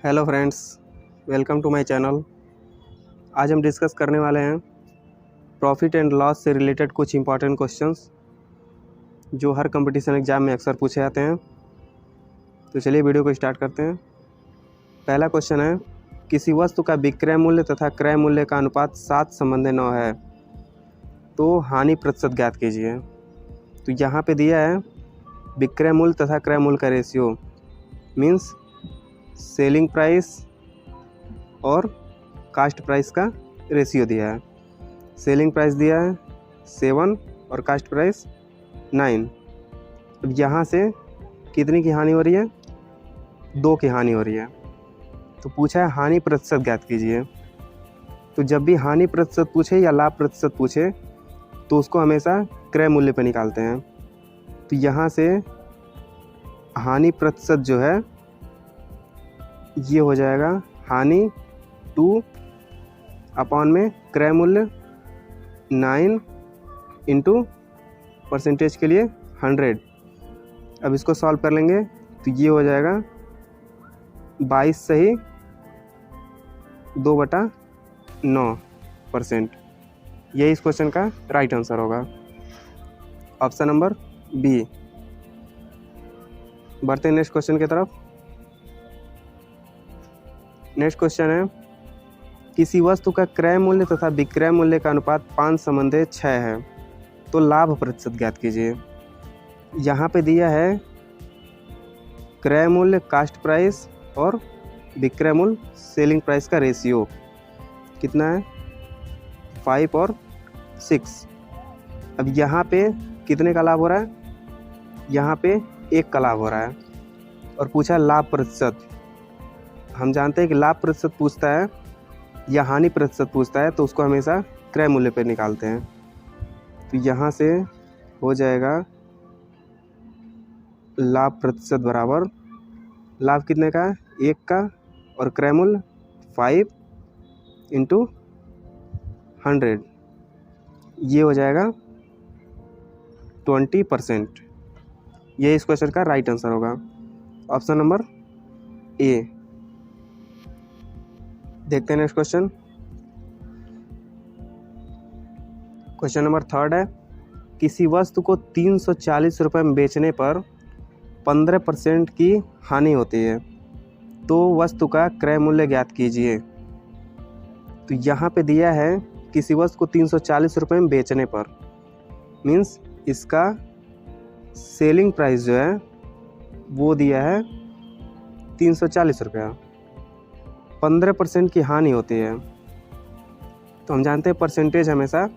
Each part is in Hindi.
Hello friends, welcome to my channel. आज हम डिस्कस करने वाले हैं प्रॉफिट एंड लॉस से रिलेटेड कुछ इंपॉर्टेंट क्वेश्चंस जो हर कंपटीशन एग्जाम में अक्सर पूछे जाते हैं। तो चलिए वीडियो को स्टार्ट करते हैं। पहला क्वेश्चन है, किसी वस्तु का विक्रय मूल्य तथा क्रय मूल्य का अनुपात 7:9 है, तो हानि प्रतिशत ज्ञात कीजिए। तो यहाँ पे दिया है विक्रय मूल्य तथा क्रय मूल्य का रेशियो, मीन्स सेलिंग प्राइस और कास्ट प्राइस का रेशियो दिया है। सेलिंग प्राइस दिया है 7 और कास्ट प्राइस 9। अब यहाँ से कितनी की हानि हो रही है? 2 की हानि हो रही है। तो पूछा है हानि प्रतिशत ज्ञात कीजिए। तो जब भी हानि प्रतिशत पूछे या लाभ प्रतिशत पूछे तो उसको हमेशा क्रय मूल्य पे निकालते हैं। तो यहाँ से हानि प्रतिशत जो है ये हो जाएगा हानि 2 अपॉन में क्रय मूल्य 9 इंटू परसेंटेज के लिए 100। अब इसको सॉल्व कर लेंगे तो ये हो जाएगा 22 सही 2/9%। यही इस क्वेश्चन का राइट आंसर होगा, ऑप्शन नंबर बी। बढ़ते हैं नेक्स्ट क्वेश्चन की तरफ। नेक्स्ट क्वेश्चन है, किसी वस्तु का क्रय मूल्य तथा विक्रय मूल्य का अनुपात 5:6 है, तो लाभ प्रतिशत ज्ञात कीजिए। यहाँ पे दिया है क्रय मूल्य कास्ट प्राइस और विक्रय मूल्य सेलिंग प्राइस का रेशियो कितना है? 5 और 6। अब यहाँ पे कितने का लाभ हो रहा है? यहाँ पे 1 का लाभ हो रहा है। और पूछा लाभ प्रतिशत। हम जानते हैं कि लाभ प्रतिशत पूछता है या हानि प्रतिशत पूछता है तो उसको हमेशा क्रय मूल्य पर निकालते हैं। तो यहाँ से हो जाएगा लाभ प्रतिशत बराबर लाभ कितने का है? 1 का, और क्रय मूल्य 5 इंटू 100, ये हो जाएगा 20%। ये इस क्वेश्चन का राइट आंसर होगा, ऑप्शन नंबर ए। देखते हैं नेक्स्ट क्वेश्चन। क्वेश्चन नंबर 3 है, किसी वस्तु को 340 रुपये में बेचने पर 15% की हानि होती है, तो वस्तु का क्रय मूल्य ज्ञात कीजिए। तो यहाँ पे दिया है किसी वस्तु को 340 रुपये में बेचने पर, मीन्स इसका सेलिंग प्राइस जो है वो दिया है 340 रुपया। 15% की हानि होती है, तो हम जानते हैं परसेंटेज हमेशा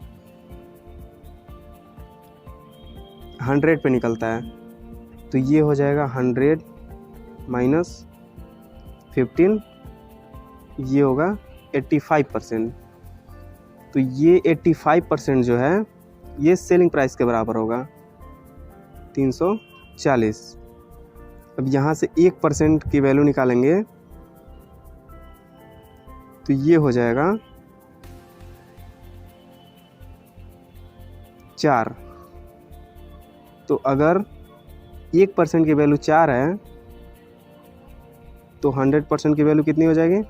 100 पे निकलता है। तो ये हो जाएगा 100 माइनस 15, ये होगा 85%। तो ये 85% जो है ये सेलिंग प्राइस के बराबर होगा 340। अब यहाँ से 1% की वैल्यू निकालेंगे तो ये हो जाएगा 4। तो अगर 1% की वैल्यू 4 है तो 100% की वैल्यू कितनी हो जाएगी?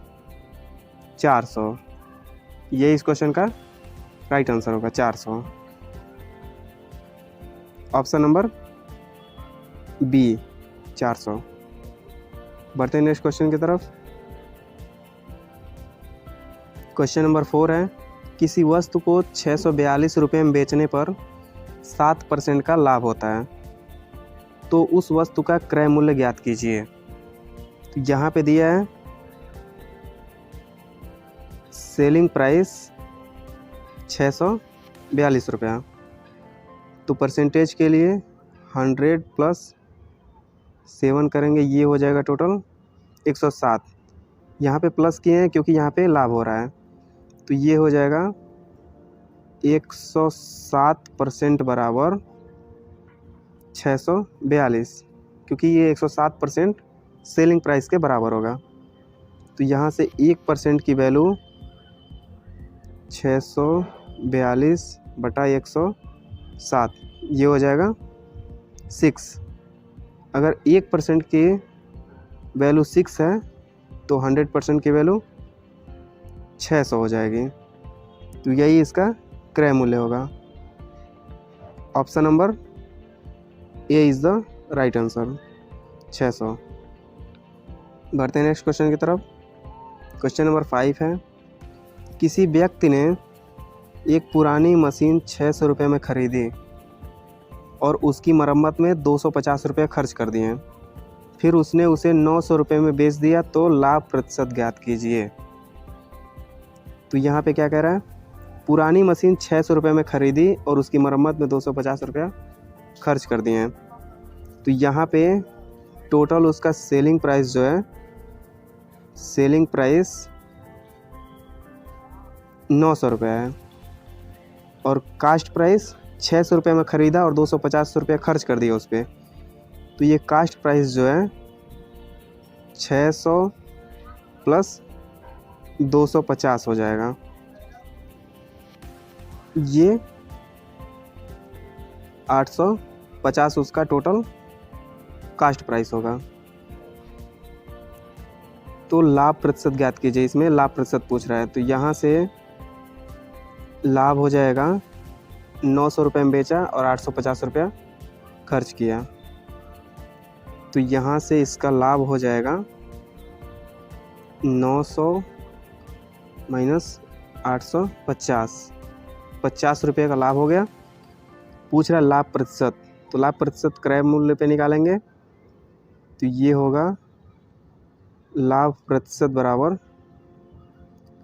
400। ये इस क्वेश्चन का राइट आंसर होगा, 400, ऑप्शन नंबर बी, 400। बढ़ते हैं नेक्स्ट क्वेश्चन की तरफ। क्वेश्चन नंबर 4 है, किसी वस्तु को 642 रुपये में बेचने पर 7% का लाभ होता है, तो उस वस्तु का क्रय मूल्य ज्ञात कीजिए। तो यहाँ पे दिया है सेलिंग प्राइस 642 रुपया, तो परसेंटेज के लिए 100 प्लस 7 करेंगे, ये हो जाएगा टोटल 107। यहाँ पे प्लस किए हैं क्योंकि यहाँ पे लाभ हो रहा है। तो ये हो जाएगा 107% बराबर 642, क्योंकि ये 107% सेलिंग प्राइस के बराबर होगा। तो यहाँ से 1% की वैल्यू 642/107, ये हो जाएगा 6। अगर 1% की वैल्यू 6 है तो 100% की वैल्यू 600 हो जाएगी। तो यही इसका क्रय मूल्य होगा। Option number A is the right answer, 600। बढ़ते हैं नेक्स्ट क्वेश्चन की तरफ। क्वेश्चन नंबर 5 है, किसी व्यक्ति ने एक पुरानी मशीन 600 रुपये में ख़रीदी और उसकी मरम्मत में 250 रुपये खर्च कर दिए। फिर उसने उसे 900 रुपये में बेच दिया, तो लाभ प्रतिशत ज्ञात कीजिए। तो यहाँ पे क्या कह रहा है, पुरानी मशीन 600 रुपये में ख़रीदी और उसकी मरम्मत में 250 रुपया खर्च कर दिए हैं। तो यहाँ पे टोटल उसका सेलिंग प्राइस जो है, सेलिंग प्राइस 900 रुपये है और कास्ट प्राइस 600 रुपये में ख़रीदा और 250 रुपये खर्च कर दिया उस पर। तो ये कास्ट प्राइस जो है 600 प्लस 250 हो जाएगा। ये 850 उसका टोटल कास्ट प्राइस होगा। तो लाभ प्रतिशत ज्ञात कीजिए। इसमें लाभ प्रतिशत पूछ रहा है, तो यहाँ से लाभ हो जाएगा 900 रुपये में बेचा और 850 रुपया खर्च किया। तो यहाँ से इसका लाभ हो जाएगा 900 माइनस 850, 50 रुपये का लाभ हो गया। पूछ रहा है लाभ प्रतिशत, तो लाभ प्रतिशत क्रय मूल्य पे निकालेंगे। तो ये होगा लाभ प्रतिशत बराबर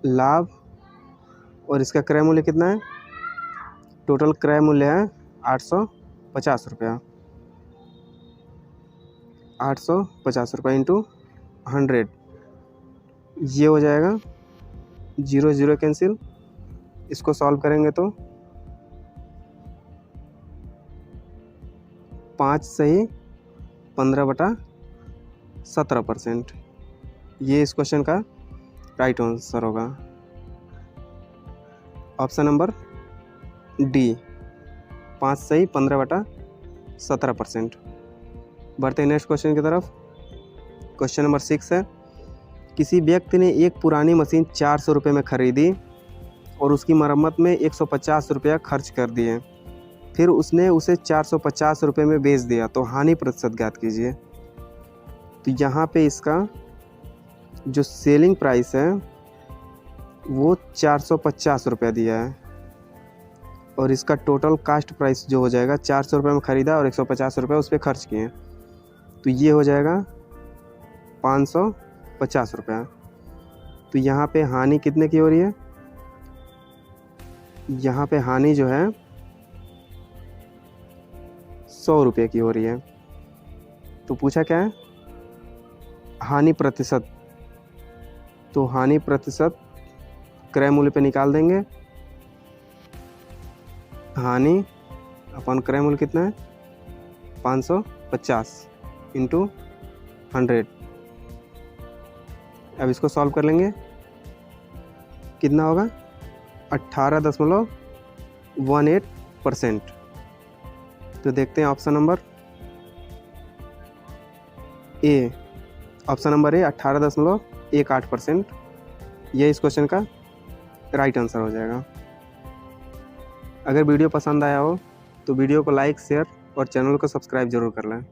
लाभ, और इसका क्रय मूल्य कितना है, टोटल क्रय मूल्य है 850 रुपया। 850 रुपये इंटू 100, ये हो जाएगा 0 0 कैंसिल। इसको सॉल्व करेंगे तो 5 सही 15/17%। ये इस क्वेश्चन का राइट आंसर होगा। ऑप्शन नंबर डी, 5 सही 15/17%। बढ़ते हैं नेक्स्ट क्वेश्चन की तरफ। क्वेश्चन नंबर 6 है, किसी व्यक्ति ने एक पुरानी मशीन 400 रुपये में ख़रीदी और उसकी मरम्मत में 150 रुपया खर्च कर दिए। फिर उसने उसे 450 रुपये में बेच दिया, तो हानि प्रतिशत ज्ञात कीजिए। तो यहाँ पे इसका जो सेलिंग प्राइस है वो 450 रुपया दिया है और इसका टोटल कास्ट प्राइस जो हो जाएगा 400 रुपये में ख़रीदा और 150 रुपये उस पर खर्च किए, तो ये हो जाएगा 550 रुपया। तो यहाँ पे हानि कितने की हो रही है, यहाँ पे हानि जो है 100 रुपये की हो रही है। तो पूछा क्या है, हानि प्रतिशत। तो हानि प्रतिशत क्रय मूल्य पे निकाल देंगे। हानि अपन क्रय मूल्य कितना है 550 इंटू 100। अब इसको सॉल्व कर लेंगे, कितना होगा 18.18%। तो देखते हैं option number A, option number A 18.18%। यह इस क्वेश्चन का राइट आंसर हो जाएगा। अगर वीडियो पसंद आया हो तो वीडियो को लाइक, शेयर और चैनल को सब्सक्राइब जरूर कर लें।